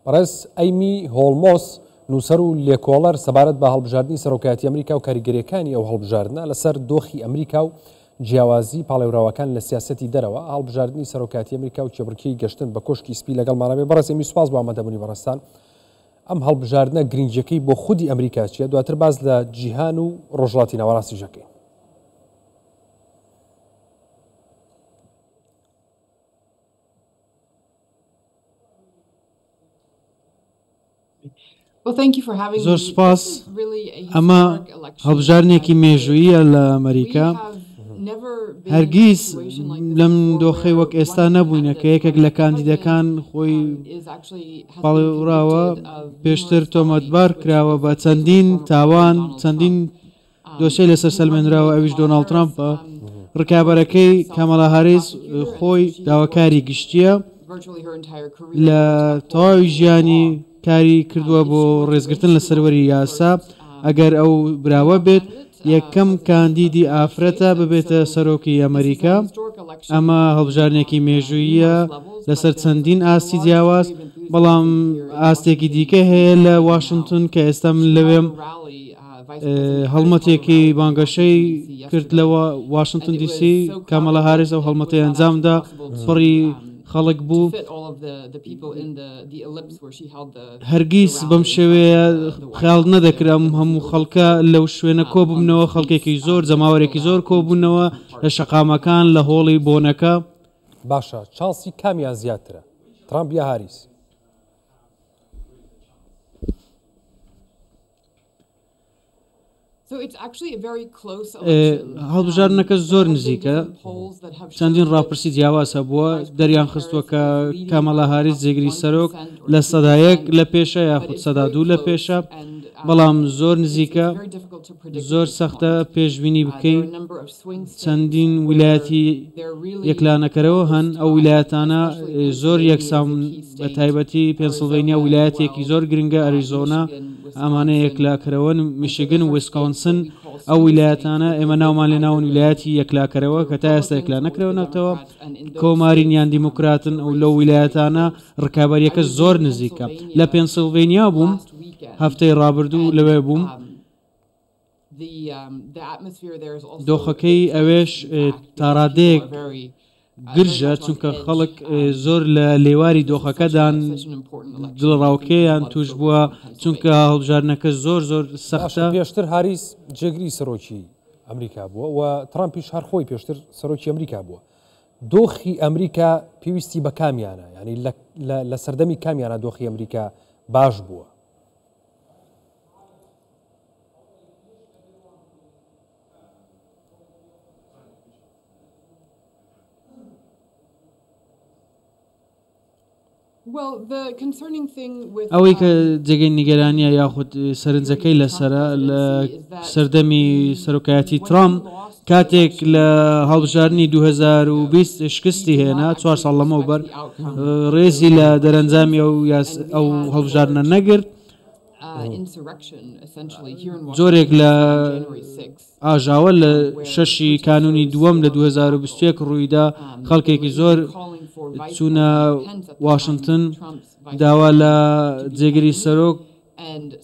بەڕێز ئەیمی هۆڵمۆس نووسەر و لێکۆڵەر سەبارەت بە هەڵبژاردننی سەرۆکایەتی ئەمریکا و کاریگەریەکانی ئەو هەڵبژاردنە لەسەر دۆخی ئەمریکا و جیاوازی پاڵێوراوەکان لە سیاسەتی دەرەوە هەڵبژاردننی سەرۆکایەتی ئەمریکا و چێبڕکەی گەشتن بە کۆشکی سپی لەگەڵمانەوێ. بەڕێز ئەیمی سوپاس بۆ ئامادەبوونی بەڕێستان. ئەم هەڵبژاردنە گرنگجەکەی بۆ خودی ئەمریکا چیە؟ دواتر باز لە جیهان و ڕۆژهەڵاتی ناوەڕاستی ژەکەی. زۆر سپاس. ئەمە هەڵبژاردنێکی مێژوویە لە ئەمریکا. هەرگیز لەم دۆخەی وەک ئێستا نەبووینە کە یەکێک لە کاندیدەکان خۆی پاڵێوراوە پێشتر تۆمەتبار کراوە بە چەندین تاوان، چەندین دۆسیە لەسەر سەلمێنراوە، ئەویش دۆناڵد ترامپە. ڕکابەرەکەی کامەلا هاریس خۆی داواکاری گشتیە لە تەواوی ژیانی کاری کردووە بۆ ڕێزگرتن لە سەروەری یاسا. ئەگەر ئەو براوە بێت یەکەم کاندیدی ئافرەتە ببێتە سەرۆکی ئەمریکا. ئەمە هەڵبژاردنێکی مێژوویە لەسەر چەندین ئاستی جیاواز. بەڵام ئاستێکی دیکە هەیە لە واشنگتن کە ئێستا من لەوێم هەڵمەتێکی بانگەشەی کرد لە واشنگتن دیسی. کامەلا هاریس ئەو هەڵمەتەی ئەنجامدا پڕی خەڵک بوو. هەرگیز بەم شێوەیە خیاڵ نەدەکرام هەموو خەڵکە لەو شوێنە کۆبوونەوە، خەڵکێکی زۆر جەماوەرێکی زۆر کۆبوونەوە لە شەقامەکان لە هۆڵی بۆنەکە. باشە، چاڵسی کامیان زیاترە، ترامپ یا هاریس؟ هەڵبژاردنەکە زۆر نزیکە. چەندین ڕاپرسی جیاواز هەبووە دەریان خستووە کە کامەلا هاریس جێگری سەرۆک لە سەدایەک لە پێشە یاخود سەدا دوو لە پێشە. بەڵام زۆر نزیکە، زۆر سەختە پێشبینی بکەیت. چەندین ویلایەتی یەکلانەکەرەوە هەن. ئەو ویلایەتانە زۆر یەکسان، بە تایبەتی پێنسیلڤینیا ویلایەتێکی زۆر گرنگە، ئەریزۆنا ئەمانە یەکلاکەرەوە، میشیگن و ویسکۆنسن. ئەو ویلایەتانە ئێمە ناومان لێ ناون ویلایەتی یەکلاکەرەوە کە تا ئێستا یەکلا نەکرەوەنەوە. کۆمارینیان دیموکراتن و لەو ویلایەتانە ڕکابەریەکە زۆر نزیکە. لە پێنسیلڤینیا بووم هەفتەی ڕابردوو، لەوێ بووم. دۆخەکەی ئەوێش تاڕادەیەک گرژە، چونکە خەڵک زۆر لە لێواری دۆخەکەدان دڵڕاوکەیان توش بووە، چونکە هەڵبژاردنەکە زۆر زۆر سەختە. پێشتر هاریس جێگری سەرۆکی ئەمریکا بووە و ترامپیش هەر خۆی پێشتر سەرۆکی ئەمریکا بووە. دۆخی ئەمریکا پێویستی بە کامیانە، ینی لە سەردەمی کامیانە دۆخی ئەمریکا باش بووە؟ ئەوەی کە جێگەی نیگەرانیە یاخود سەرنجەکەی لەسرە لە سەردەمی سەرۆکایەتی ترامپ کاتێک لە هەڵبژاردننی 2020 شکستی هێنا 4 ساڵ لەمەوبەر ڕێزی لە دەرەنجامی ئەو هەڵبژاردنە نەگرت. جۆرێک لە ئاژاوە لە 6 کانونی دووەم لە 2021 ڕوویدا خەڵکێکی زۆر چوونە واشنگتن داوا لە جێگری سەرۆک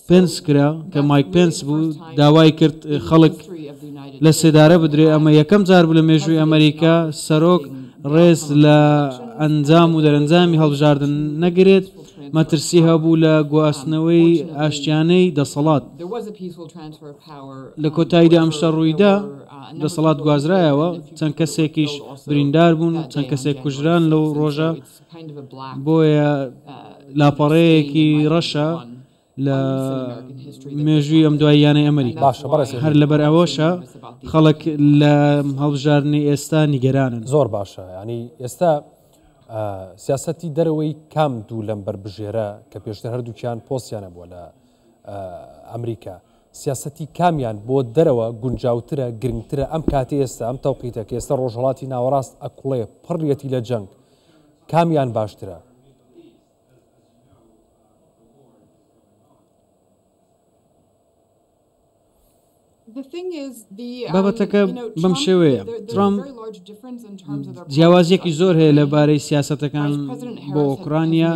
پێنس کرا کە مایک پێنس بوو، داوای کرد خەڵک لە سێدارە بدرێ. ئەمە یەکەم جار بوو لە مێژووی ئەمریکا سەرۆک ڕێز لە ئەنجام و دەرەنجامی هەڵبژاردن نەگرێت. مەترسی هەبوو لە گواستنەوەی ئاشتیانەی دەسەڵات. لە کۆتاییدا ئەم شتە ڕوویدا دەسەڵات گوازرایەوە، چەند کەسێکیش بریندار بوون، چەند کەسێک کوژران لەو ڕۆژە. بۆیە لاپەڕەیەکی ڕەشە لە مێژووی ئەم دواییانەی ئەمریکا. هەر لەبەر ئەوەشە خەڵک لە هەڵبژاردننی ئێستا نیگەرانن. زۆر باشە، ینی ئێستا سیاسەتی دەرەوەی کام دوو لەم بەربژێرە کە پێشتر هەردووکیان پۆستیانە بووە لە ئەمریکا، سیاسەتی کامیان بۆ دەرەوە گونجاوترە، گرنگترە ئەم کاتی ئێستا ئەم تەوقیتە کە ئێستا ڕۆژهەڵاتی ناوەڕاست ئەکوڵێ پڕیەتی لە جەنگ، کامیان باشترە؟ بابەتەکە بەم شێوەیە ترامپ جیاوازیەکی زۆر هەیە لەبارەی سیاسەتەکان بۆ ئۆکرانیا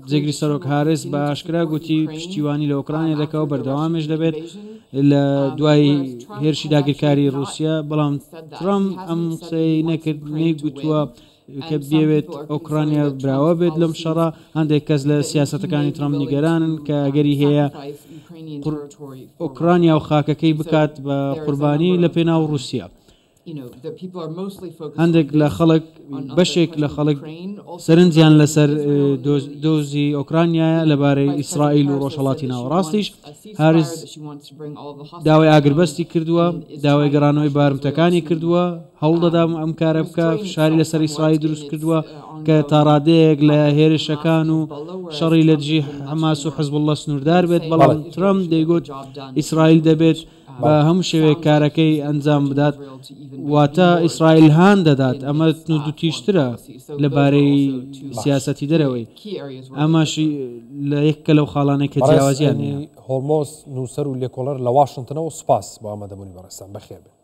جێگری سەرۆک هاریس بە ئاشکرا گوتی پشتیوانی لە ئۆکرانیا دەکەوە بەردەوامش دەبێت لە دوای هێرشی داگیرکاری رووسیا بەڵام ترامپ ئەم قسەی نەکرد نەیگوتووە کە بێوێت ئۆکرانیا براوە بێت لەم شەڕە هەندێک کەس لە سیاسەتەکانی ترامپ نیگەرانن کە ئەگەری هەیە ئۆکرانیا و خاکەکەی بکات بە قوربانی لە پێناو رووسیا هەندێک لە خەڵک بەشێک لە خەڵک سەرنجیان لەسەر دۆزی ئۆکرانیایە لەبارەی ئیسرائیل و ڕۆژهەڵاتی ناوەڕاستیش هاریس داوای ئاگربەستی کردووە داوای گەڕانەوەی بارمتەکانی کردووە هەوڵ دەدام ئەم کارە بکە فشاری لەسەر ئیسرائیل دروست کردووە کە تا ڕادەیەک لە هێرشەکان و شەڕی لە دژی حەماس و حزب الله سنووردار بێت بەڵام ترامپ دەیگوت ئیسرائیل دەبێت بە هەموو شێوەیە کارەکەی ئەنجام بدات واتە ئیسرائیل هان دەدات ئەمە دوتیشترە لەبارەی سیاسەتی دەرەوەی ئەماشی لە یەککە لەو خاڵانەی کە جیاوازیان هۆڵمۆس نووسەر و لێکۆڵەر لە واشنگتنەوە سوپاس بۆ ئامادەبوونی بەڕێستان بەخێر بێت.